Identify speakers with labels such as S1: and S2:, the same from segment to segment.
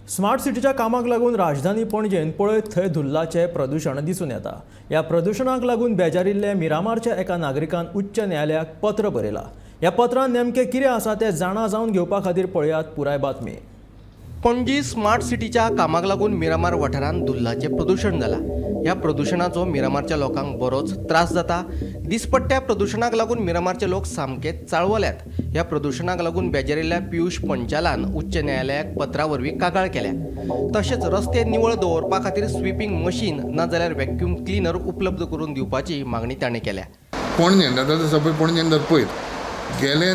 S1: Smart सिटीच्या कामाक लागून राजधानी पणजेन पळयत थंय धुल्लाचें प्रदूषण दिसून येता। ह्या प्रदूषणाक लागून बेजारिल्ले मिरामारच्या एका नागरिकान उच्च न्यायालयाक पत्र बरयलां। ह्या पत्रांत नेमकें कितें आसा तें जाणा जावन घेवपा खातीर पळयात पुराय बातमी।
S2: पणजी स्मार्ट सिटीच्या कामाक लागून मिरामार वाठारांत धुल्लाचें प्रदूषण जाला। ह्या प्रदूषणाचो मिरामारच्या लोकांक बरोच त्रास जाता। दिसपट्ट्या प्रदूषणाक लागून मिरामारचे लोक सामके चाळवल्यात। ह्या प्रदूषणाक लागून बेजारिल्ल्या पियुष पंचालान उच्च न्यायालयाक पत्रा वरवीं कागाळ केल्या। तशेंच रस्ते निवळ दवरपा खातीर स्विपींग मशीन ना जाल्यार व्हॅक्यूम क्लिनर उपलब्ध करून दिवपाची मागणी ताणें केल्या।
S3: पणजेन आतां सपोज पणजेन जर पळयत गेले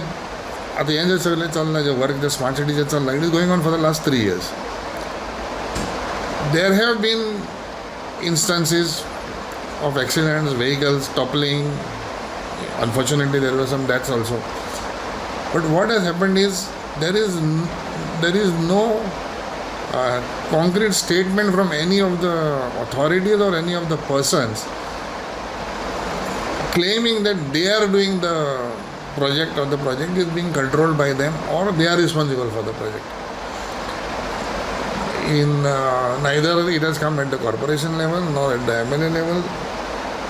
S3: आतां हें जें सगळें चल्लां जें वर्क जें स्मार्ट सिटीचें चल्लां it is going on for the last 3 years. There have been instances of accidents, vehicles toppling. Unfortunately, there were some deaths also. But what has happened is there is no concrete statement from any of the authorities or any of the persons claiming that they are doing the project or the project is being controlled by them or they are responsible for the project. Neither it has come at the corporation level nor at the MLA level,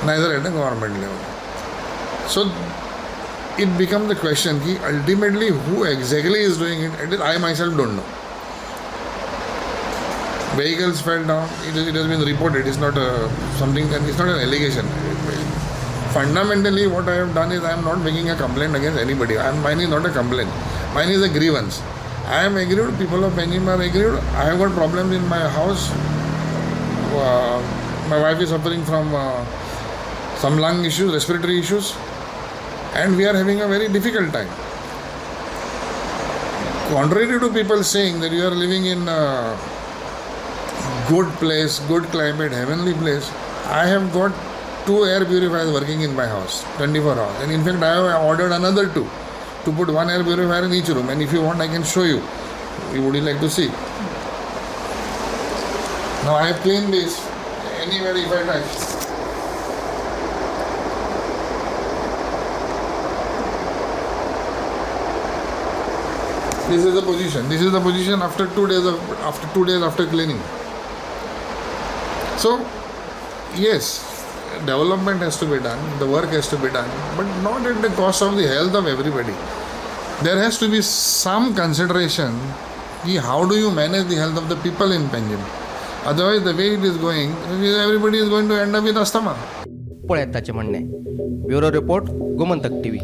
S3: neither at the government level. So it becomes the question ki ultimately who exactly is doing it. At least I myself don't know. Vehicles fell down. It has been reported. It's not something, and it's not an allegation. Fundamentally, what I have done is I am not making a complaint against anybody. Mine is not a complaint. Mine is a grievance. I am aggrieved. People of Penjim are aggrieved. I have got problems in my house. My wife is suffering from some lung issues, respiratory issues, and we are having a very difficult time. Contrary to people saying that you are living in a good place, good climate, heavenly place, I have got 2 air purifiers working in my house 24 hours, and in fact I have ordered another 2 to put 1 air purifier in each room, and if you want I can show you. Would you like to see? Now I have cleaned this. Anywhere if I touch, this is the position. This is the position after 2 days after cleaning. So yes, development has to be done, the work has to be done, but not at the cost of the health of everybody. There has to be some consideration. How do you manage the health of the people in Penjim? Otherwise, the way it is going, everybody is going to end up with asthma.
S2: पळयात ताचें म्हणणें। Bureau report Gomantak TV।